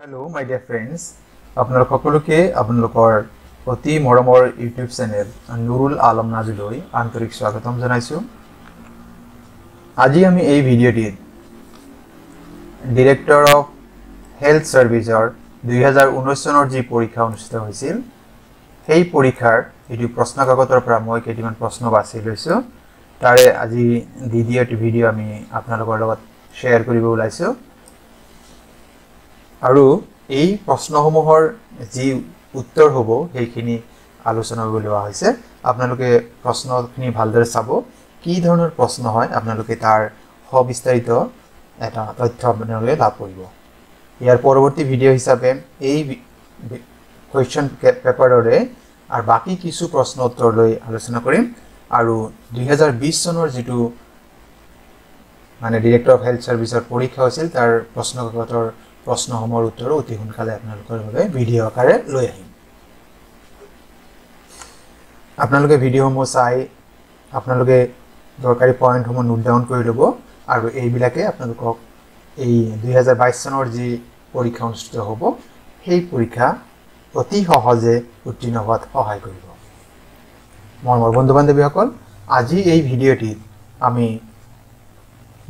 Hello, my dear friends. আপোনালোক সকলোকে আপোনালোকৰ অতি মৰমৰ ইউটিউব চেনেল নুৰুল আলম নাজিলৈ আন্তৰিক স্বাগতম জনাইছো। আজি আমি এই ভিডিঅ'টিত ডিৰেক্টৰ অফ হেল্থ সাৰ্ভিসৰ 2019 চনৰ যি পৰীক্ষা অনুষ্ঠিত হৈছিল সেই পৰীক্ষাৰ এটি প্ৰশ্ন কাকতৰ পৰা মই কেইটামান প্ৰশ্ন বাছি লৈছো। তাৰে আজি দ্বিতীয়টি ভিডিঅ' আমি আপোনালোকৰ লগত শ্বেয়াৰ কৰিব ওলাইছো। আৰু এই প্ৰশ্নসমূহৰ যি উত্তৰ হ'ব সেইখিনি আলোচনা কৰিবলৈ লোৱা হৈছে। আপোনালোকে প্ৰশ্নখিনি ভালদৰে চাব, কি ধৰণৰ প্ৰশ্ন হয় আপোনালোকে তাৰ সবিস্তাৰিত এটা তথ্য আপোনালোকে লাভ কৰিব। ইয়াৰ পৰৱৰ্তী ভিডিঅ' হিচাপে এই কুৱেশ্যন পেপাৰৰে আৰু বাকি কিছু প্ৰশ্ন উত্তৰ লৈ আলোচনা কৰিম। আৰু 2020 চনৰ যিটো মানে ডিৰেক্টৰ অফ হেল্থ সাৰ্ভিসৰ পৰীক্ষা হৈছিল তাৰ প্ৰশ্ন কাকতৰ প্ৰশ্নসমূহৰ উত্তৰ অতি সোনকালে আপোনালোকৰ বাবে ভিডিঅ' আকাৰে লৈ আহিম। আপোনালোকে ভিডিঅ'সমূহ চাই আপোনালোকে দৰকাৰী পইণ্টসমূহ নোট ডাউন কৰি ল'ব আৰু এইবিলাকে আপোনালোকক এই 2022 চনৰ যি পৰীক্ষা অনুষ্ঠিত হ'ব সেই পৰীক্ষা অতি সহজে উত্তীৰ্ণ হোৱাত সহায় কৰিব। মোৰ বন্ধু বান্ধৱীসকল, আজি এই ভিডিঅ'টিত আমি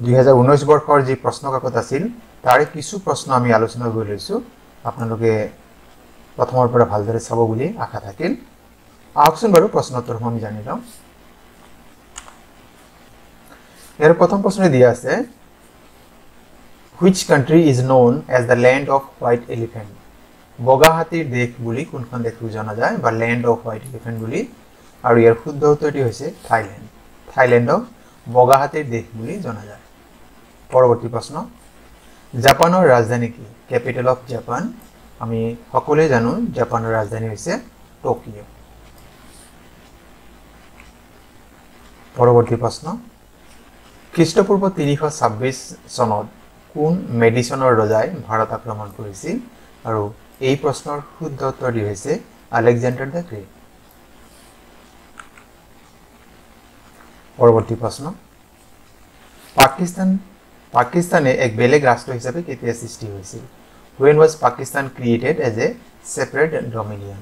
2019 বৰ্ষৰ যি প্ৰশ্ন কাকত আছিল তাৰে কিছু প্ৰশ্ন আমি আলোচনা কৰি লৈছো। আপোনালোকে প্ৰথমৰ পৰা ভালদৰে চাব বুলি আশা থাকিল। আহকচোন বাৰু প্ৰশ্ন উত্তৰসমূহ আমি জানি লওঁ। ইয়াৰ প্ৰথম প্ৰশ্নই দিয়া আছে, which country is known as the land of white elephant? বগা হাতীৰ দেশ বুলি কোনখন দেশক জনা যায় বা land of white elephant বুলি? আৰু ইয়াৰ শুদ্ধ উত্তৰটি হৈছে থাইলেণ্ড। থাইলেণ্ডক বগা হাতীৰ দেশ বুলি জনা যায়। পৰৱৰ্তী প্ৰশ্ন, জাপানৰ ৰাজধানী কি? Capital of Japan. আমি সকলোৱে জানো জাপানৰ ৰাজধানী হৈছে টকিঅ'। পৰৱৰ্তী প্ৰশ্ন, খ্ৰীষ্টপূৰ্ব 326 চনত কোন মেডিচনৰ ৰজাই ভাৰত আক্ৰমণ কৰিছিল? আৰু এই প্ৰশ্নৰ শুদ্ধ উত্তৰটি হৈছে আলেকজেণ্ডাৰ দ্য গ্ৰেট। পৰৱৰ্তী প্ৰশ্ন, পাকিস্তানে এক বেলেগ ৰাষ্ট্ৰ হিচাপে কেতিয়া সৃষ্টি হৈছিল? When was Pakistan created as a separate dominion?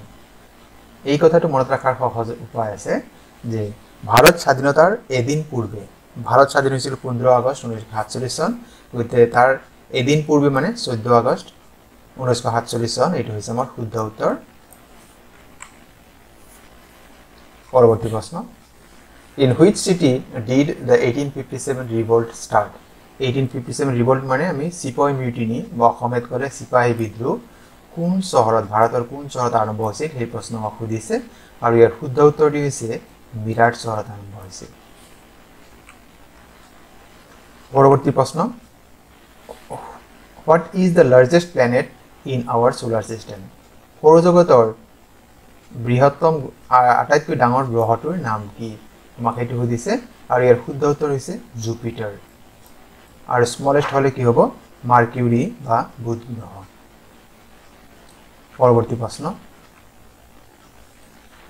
এই কথাটো মনত ৰাখাৰ সহজ উপায় আছে যে ভাৰত স্বাধীনতাৰ এদিন পূৰ্বে, ভাৰত স্বাধীন হৈছিল 15 আগষ্ট 1947 চন, গতিকে তাৰ এদিন পূৰ্বে মানে 14 আগষ্ট 1947 চন। এইটো হৈছে আমাৰ শুদ্ধ উত্তৰ। পৰৱৰ্তী প্ৰশ্ন, in which city did the 1857 revolt start? 1857 revolt মানে আমি চিপাহী মিউটিনি বা অসমীয়াত ক'লে চিপাহী বিদ্ৰোহ কোন চহৰত, ভাৰতৰ কোন চহৰত আৰম্ভ হৈছিল সেই প্ৰশ্ন আমাক সুধিছে। আৰু ইয়াৰ শুদ্ধ উত্তৰটি হৈছে মিৰাট চহৰত আৰম্ভ হৈছিল। পৰৱৰ্তী প্ৰশ্ন, what is the largest planet in our solar system? সৌৰজগতৰ বৃহত্তম আটাইতকৈ ডাঙৰ গ্ৰহটোৰ নাম কি? আমাক সেইটো সুধিছে। আৰু ইয়াৰ শুদ্ধ উত্তৰ হৈছে জুপিটাৰ। আৰু স্মলেষ্ট হলে কি হ'ব? মাৰ্কিউৰি বা বুধ গ্ৰহ। পৰৱৰ্তী প্ৰশ্ন,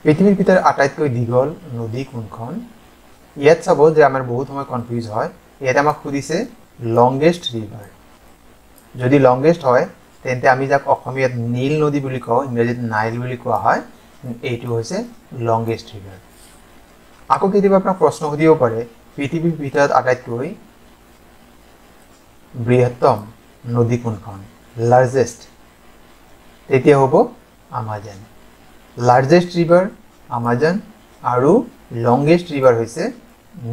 পৃথিৱীৰ ভিতৰত আটাইতকৈ দীঘল নদী কোনখন? ইয়াত চাব যে আমাৰ বহুত সময় কনফিউজ হয়। ইয়াত আমাক সুধিছে লংগেষ্ট ৰিভাৰ। যদি লংগেষ্ট হয় তেন্তে আমি যাক অসমীয়াত নীল নদী বুলি কওঁ, ইংৰাজীত নাইল বুলি কোৱা হয়, এইটো হৈছে লংগেষ্ট ৰিভাৰ। আকৌ কেতিয়াবা আপোনাক প্ৰশ্ন সুধিব পাৰে পৃথিৱীৰ ভিতৰত আটাইতকৈ বৃহত্তম নদী কোনখন, লাৰ্জেষ্ট? তেতিয়া হ'ব আমাজন। লাৰ্জেষ্ট ৰিভাৰ আমাজন আৰু লংগেষ্ট ৰিভাৰ হৈছে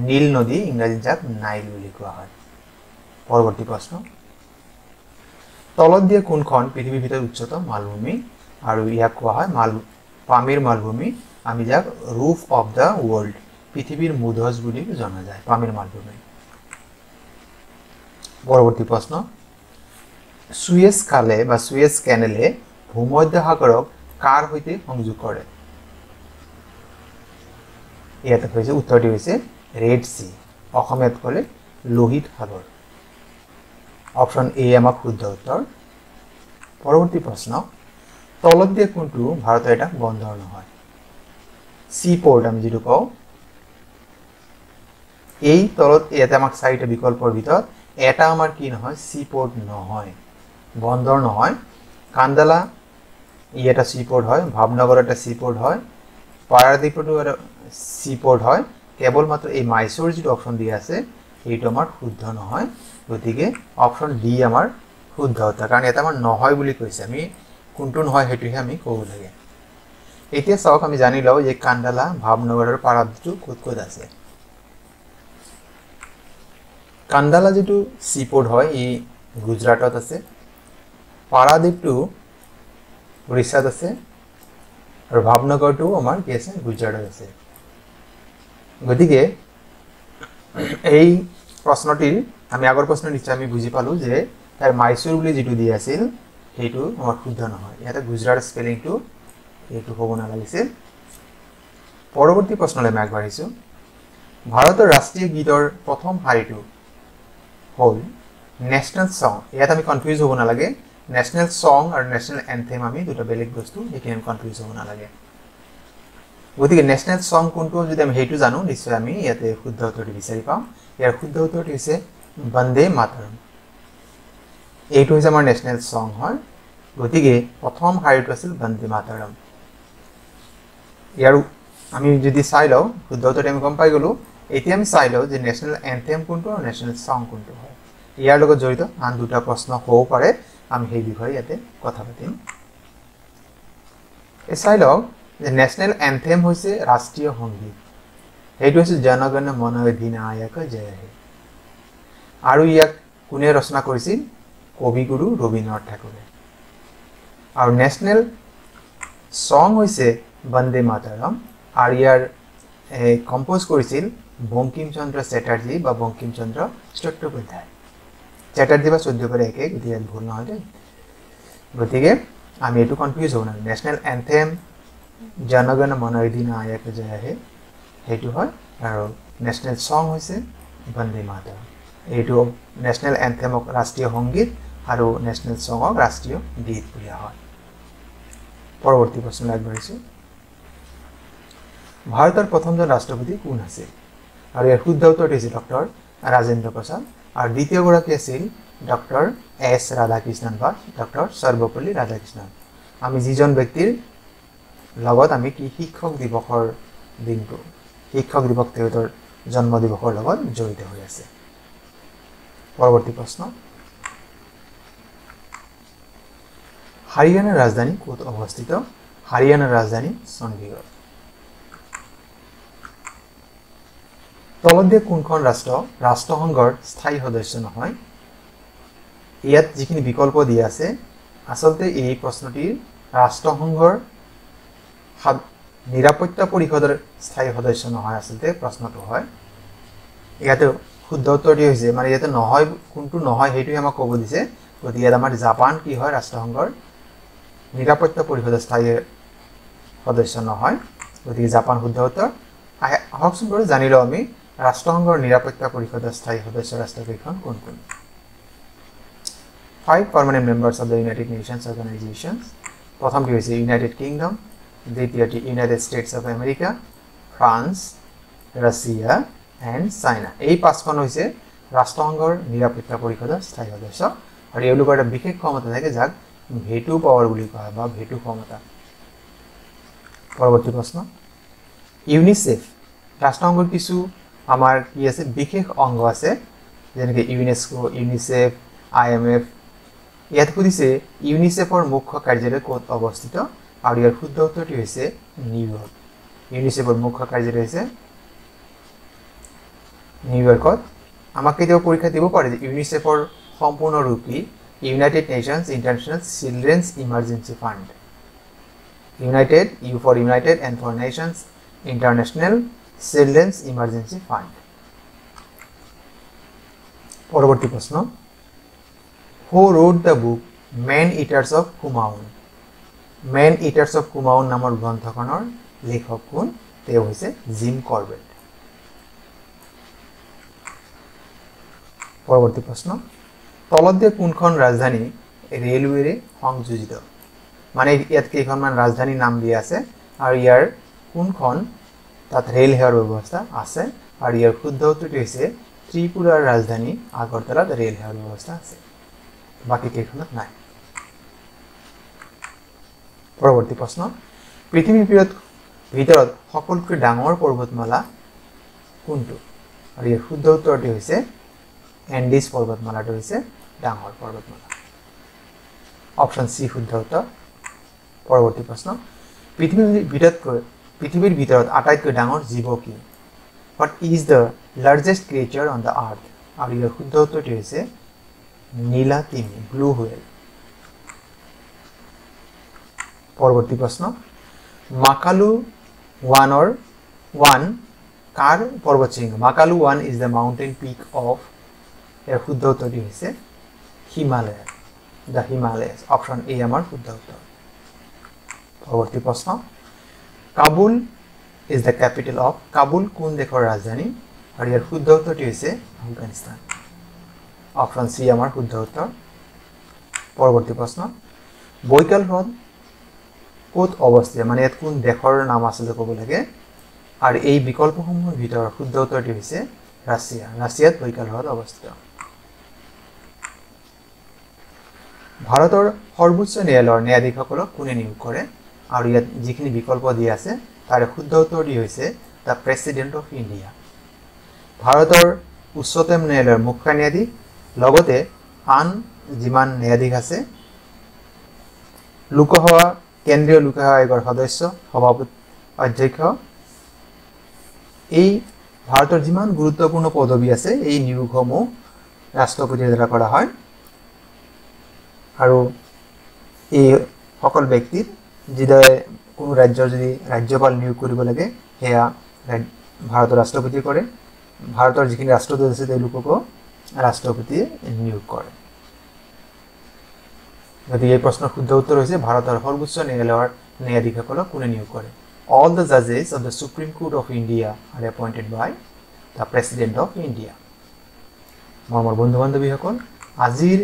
নীল নদী, ইংৰাজীত যাক নাইল বুলি কোৱা হয়। পৰৱৰ্তী প্ৰশ্ন, তলত দিয়া কোনখন পৃথিৱীৰ ভিতৰত উচ্চতম মালভূমি? আৰু ইয়াক কোৱা হয় পামিৰ মালভূমি, আমি যাক ৰুফ অফ দ্য ৱৰ্ল্ড, পৃথিৱীৰ মুধচ বুলি জনা যায় পামিৰ মালভূমি। পৰৱৰ্তী প্ৰশ্ন, সুয়েজ খালে বা সুয়েজ কেনেলে ভূমধ্য সাগৰক কাৰ সৈতে সংযোগ কৰে? ইয়াত হৈছে উত্তৰটি হৈছে ৰেড চি, অসমীয়াত ক'লে লোহিত সাগৰ। অপশ্যন এ আমাক শুদ্ধ উত্তৰ। পৰৱৰ্তী প্ৰশ্ন, তলত দিয়া কোনটো ভাৰতৰ এটা বন্দৰ নহয়? চি পৰ্ট আমি যিটো কওঁ, এই তলত ইয়াতে আমাক চাৰিটা বিকল্পৰ ভিতৰত এটা আমাৰ কি নহয়? সি পোৰ্ট নহয়, বন্দৰ নহয়। কান্দালা ই এটা সিপোৰ্ট হয়, ভাবনগৰ একটা সিপোৰ্ট হয়, পাৰাদ্বীপটো এটা সিপোৰ্ট হয়, কেৱলমাত্ৰ এই মাইসোৰ যেটো অপশন দিয়া আছে এইটো আমাৰ শুদ্ধ নহয়, গতিকে অপশন ডি আমাৰ শুদ্ধ উত্তৰ, কাৰণ এটা আমাৰ নহয় বুলি কৈছে, আমি কোনটো নহয় হেতুহে আমি ক'ব লাগে। এতিয়া চাওক আমি জানি লও যে কান্দালা, ভাবনগৰ আৰু পাৰাদ্বীপটো ক'ত ক'ত আছে। কান্দালা যেটো সিপোৰ্ট হয় ই গুজৰাটত আছে, পাৰাদ্বীপটো উৰিষ্যাত আছে, আৰু ভাবনগৰটো আমাৰ কি আছে গুজৰাটত আছে। গতিকে এই প্ৰশ্নটিৰ আমি আগৰ প্ৰশ্ন নিশ্চয় আমি বুজি পালো যে তাৰ মাইসোৰ বুলি যেটো দিয়া আছিল সেইটো আমাৰ শুদ্ধ নহয়, ইয়াতে গুজৰাট স্পেলিংটো এইটো হ'ব নালাগিছিল। পৰৱৰ্তী প্ৰশ্নলৈ আমি আগবাঢ়িছো। ভাৰতৰ ৰাষ্ট্ৰীয় গীতৰ প্ৰথম শাৰীটো হ'ল নেশনেল সং। ইয়াত আমি কনফিউজ হ'ব নালাগে, নেশনেল সং আৰু নেশনেল এন্থেম আমি দুটা বেলেগ বস্তু, এইখিনি আমি কনফিউজ হ'ব নালাগে। গতিকে নেশনেল সং কোনটো যদি আমি সেইটো জানো নিশ্চয় আমি ইয়াতে শুদ্ধ উত্তৰটো বিচাৰি পাম। ইয়াৰ শুদ্ধ উত্তৰটো হৈছে বন্দে মাতৰম, এইটো হৈছে আমাৰ নেশনেল সং হয়, গতিকে প্ৰথম শাৰীটো আছিল বন্দে মাতৰম। ইয়াৰ আমি যদি চাই লওঁ শুদ্ধ উত্তৰটো আমি গম পাই গ'লো। এতিয়া আমি চাই লওঁ যে নেশনেল এন্থেম কোনটো আৰু নেশনেল সং কোনটো হয়। ইয়াৰ লগত জড়িত আন দুটা প্ৰশ্ন হ'ব পাৰে, আমি সেই বিষয়ে ইয়াতে কথা পাতিম। চাই লওক যে নেশনেল এন্থেম হৈছে ৰাষ্ট্ৰীয় সংগীত, সেইটো হৈছে জনগণ মন অধিনায়ক জয় হে, আৰু ইয়াক কোনে ৰচনা কৰিছিল? কবিগুৰু ৰবীন্দ্ৰনাথ ঠাকুৰে। আৰু নেশনেল সং হৈছে বন্দে মাতৰম, আৰু ইয়াৰ কম্পোজ কৰিছিল বঙ্কিম চন্দ্ৰ চেটাৰ্জী বা বঙ্কিম চন্দ্ৰ চট্টোপাধ্যায়। চেটাৰ্জী বা চৌধুৰীৰ একে, গতিকে ইয়াত ভুল নহয় দেই। গতিকে আমি এইটো কনফিউজ হ'ব নালাগে, নেশনেল এন্থেম জনগণ মন অধিনায়ক জয় হে সেইটো হয়, আৰু নেশনেল সং হৈছে বন্দে মাতৰম। এইটো নেশনেল এন্থেমক ৰাষ্ট্ৰীয় সংগীত আৰু নেশনেল সংক ৰাষ্ট্ৰীয় গীত বুলি হয়। পৰৱৰ্তী প্ৰশ্নলৈ আগবাঢ়িছো। ভাৰতৰ প্ৰথমজন ৰাষ্ট্ৰপতি কোন আছিল? আৰু ইয়াৰ শুদ্ধ উত্তৰটো হৈছে ডক্টৰ ৰাজেন্দ্ৰ প্ৰসাদ, আৰু দ্বিতীয়গৰাকী আছিল ডক্টৰ এছ ৰাধাকৃষ্ণন বা ডক্টৰ সৰ্বপল্লী ৰাধাকৃষ্ণন। আমি যিজন ব্যক্তিৰ লগত আমি কি শিক্ষক দিৱসৰ দিনটো, শিক্ষক দিৱস তেখেতৰ জন্ম দিৱসৰ লগত জড়িত হৈ আছে। পৰৱৰ্তী প্ৰশ্ন। হাৰিয়ানাৰ ৰাজধানী ক'ত অৱস্থিত? হাৰিয়ানাৰ ৰাজধানী চণ্ডীগড়। তলত দিয়া কোনখন ৰাষ্ট্ৰ ৰাষ্ট্ৰসংঘৰ স্থায়ী সদস্য নহয়? ইয়াত যিখিনি বিকল্প দিয়া আছে আচলতে এই প্ৰশ্নটিৰ ৰাষ্ট্ৰসংঘৰ নিৰাপত্তা পৰিষদৰ স্থায়ী সদস্য নহয়, আচলতে প্ৰশ্নটো হয়। ইয়াতে শুদ্ধ উত্তৰটি হৈছে মানে ইয়াতে নহয়, কোনটো নহয় সেইটোৱে আমাক ক'ব দিছে। গতিকে ইয়াত আমাৰ জাপান কি হয় ৰাষ্ট্ৰসংঘৰ নিৰাপত্তা পৰিষদৰ স্থায়ী সদস্য নহয়, গতিকে জাপান শুদ্ধ উত্তৰ। আহকচোন বাৰু জানি লওঁ আমি ৰাষ্ট্ৰসংঘৰ নিৰাপত্তা পৰিষদৰ স্থায়ী সদস্য ৰাষ্ট্ৰকেইখন কোন কোন। 5 permanent members of the United Nations Organizations. প্ৰথমটি হৈছে ইউনাইটেড কিংডম, দ্বিতীয়টি United states of America, France, Russia and China. এই পাঁচখন হৈছে ৰাষ্ট্ৰসংঘৰ নিৰাপত্তা পৰিষদৰ স্থায়ী সদস্য, আৰু এওঁলোকৰ এটা বিশেষ ক্ষমতা থাকে যাক ভেটো পাৱাৰ বুলি কোৱা হয় বা ভেটো ক্ষমতা। পৰৱৰ্তী প্ৰশ্ন। ইউনিচেফ ৰাষ্ট্ৰসংঘৰ কিছু আমাৰ কি আছে বিশেষ অংগ আছে, যেনেকৈ ইউনেস্কো, ইউনিচেফ, IMF। ইয়াত সুধিছে ইউনিচেফৰ মুখ্য কাৰ্যালয় ক'ত অৱস্থিত, আৰু ইয়াৰ শুদ্ধ উত্তৰটি হৈছে নিউয়ৰ্ক। ইউনিচেফৰ মুখ্য কাৰ্যালয় হৈছে নিউয়ৰ্কত। আমাক কেতিয়াবা পৰীক্ষা দিব পাৰে যে ইউনিচেফৰ সম্পূৰ্ণ ৰূপ কি? United nations international children's emergency fund. United, U for united, N for nations, international children's emergency fund. পৰৱৰ্তী প্ৰশ্ন। Who wrote the book man eaters of Kumaon? Man eaters of Kumaon নামৰ গ্ৰন্থখনৰ লেখক কোন? তেওঁ হৈছে জিম কৰবেট। পৰৱৰ্তী প্ৰশ্ন। তলত দিয়া কোনখন ৰাজধানী ৰেলৱেৰে সংযোজিত? মানে ইয়াত কেইখনমান ৰাজধানীৰ নাম দিয়া আছে, আৰু ইয়াৰ কোনখন তাত ৰেল সেৱাৰ ব্যৱস্থা আছে, আৰু ইয়াৰ শুদ্ধ উত্তৰটি হৈছে ত্ৰিপুৰাৰ ৰাজধানী আগৰতলাত ৰেল সেৱাৰ ব্যৱস্থা আছে, বাকী কেইখনত নাই। পৰৱৰ্তী প্ৰশ্ন পৃথিৱীৰ ভিতৰত সকলোতকৈ ডাঙৰ পৰ্বতমালা কোনটো আৰু ইয়াৰ শুদ্ধ উত্তৰটি হৈছে এন্ডিজ পৰ্বতমালাটো হৈছে ডাঙৰ পৰ্বতমালা অপচন সি শুদ্ধ উত্তৰ পৰৱৰ্তী প্ৰশ্ন পৃথিৱীৰ ভিতৰত আটাইতকৈ ডাঙৰ জীৱ কি What is the largest creature on the earth? আৰু ইয়াৰ শুদ্ধ উত্তৰটি হৈছে নীলা তিমি ব্লু হুৱেল পৰৱৰ্তী প্ৰশ্ন মাকালু 1 কাৰ পৰ্বতশৃংগ Makalu 1 is the mountain peak of ইয়াৰ শুদ্ধ উত্তৰটি হৈছে হিমালয় the Himalayas অপচন এ আমাৰ শুদ্ধ উত্তৰ পৰৱৰ্তী প্ৰশ্ন Kabul is the capital of Kabul কোন দেশৰ ৰাজধানী আৰু ইয়াৰ শুদ্ধ উত্তৰটি হৈছে আফগানিস্তান অপচন সি আমাৰ শুদ্ধ উত্তৰ পৰৱৰ্তী প্ৰশ্ন বৈকাল হ্ৰদ ক'ত অৱস্থিত মানে ইয়াত কোন দেশৰ নাম আছে ক'ব লাগে আৰু এই বিকল্পসমূহৰ ভিতৰত শুদ্ধ উত্তৰটি হৈছে ৰাছিয়াত বৈকাল হ্ৰদ অৱস্থিত ভাৰতৰ সৰ্বোচ্চ ন্যায়ালয়ৰ ন্যায়াধীশসকলক কোনে নিয়োগ কৰে আৰু ইয়াত যিখিনি বিকল্প দিয়া আছে তাৰে শুদ্ধ উত্তৰটি হৈছে দ্য প্ৰেসিডেন্ট অফ ইণ্ডিয়া ভাৰতৰ উচ্চতম ন্যায়ালয়ৰ মুখ্য ন্যায়াধীশ লগতে আন যিমান ন্যায়াধীশ আছে লোকসভা কেন্দ্ৰীয় লোকসভা আয়োগৰ সদস্য সভাপতি অধ্যক্ষ এই ভাৰতৰ যিমান গুৰুত্বপূৰ্ণ পদবী আছে এই নিয়োগসমূহ ৰাষ্ট্ৰপতিৰ দ্বাৰা কৰা হয় আৰু এই সকল ব্যক্তিৰ যিদৰে কোনো ৰাজ্যৰ যদি ৰাজ্যপাল নিয়োগ কৰিব লাগে হেয়া ভাৰতৰ ৰাষ্ট্ৰপতি কৰে ভাৰতৰ যিখিনি ৰাষ্ট্ৰদূত আছে তেওঁলোককো ৰাষ্ট্ৰপতিয়ে নিয়োগ কৰে গতিকে এই প্ৰশ্নৰ শুদ্ধ উত্তৰ হৈছে ভাৰতৰ সৰ্বোচ্চ ন্যায়ালয়ৰ ন্যায়াধীশসকলক কোনে নিয়োগ কৰে all the judges of the Supreme Court of India are appointed by the President of India মোৰ বন্ধু-বান্ধৱীসকল আজিৰ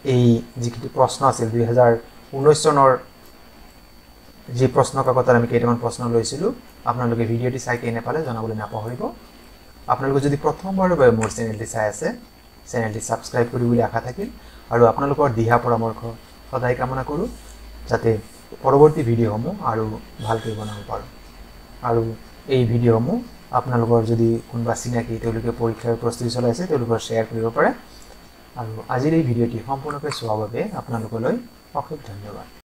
এই যিখিনি প্ৰশ্ন আছিল 2019 চনৰ যি প্ৰশ্ন কাকতত আমি কেইটামান প্ৰশ্ন লৈছিলোঁ আপোনালোকে ভিডিঅ'টি চাই কেনে পালে জনাবলৈ নাপাহৰিব আপোনালোকে যদি প্ৰথমবাৰৰ বাবে মোৰ চেনেলটি চাই আছে চেনেলটি সাবস্ক্ৰাইব কৰিবলৈ আশা থাকিল আৰু আপোনালোকৰ দিহা পৰামৰ্শ সদায় কামনা কৰোঁ যাতে পৰৱৰ্তী ভিডিঅ'সমূহ আৰু ভালকৈ বনাব পাৰোঁ আৰু এই ভিডিঅ'সমূহ আপোনালোকৰ যদি কোনোবা চিনাকি তেওঁলোকে পৰীক্ষাৰ প্ৰস্তুতি চলাইছে তেওঁলোকৰ শ্বেয়াৰ কৰিব পাৰে আৰু আজিৰ এই ভিডিঅ'টি সম্পূৰ্ণকৈ চোৱাৰ বাবে আপোনালোকলৈ অশেষ ধন্যবাদ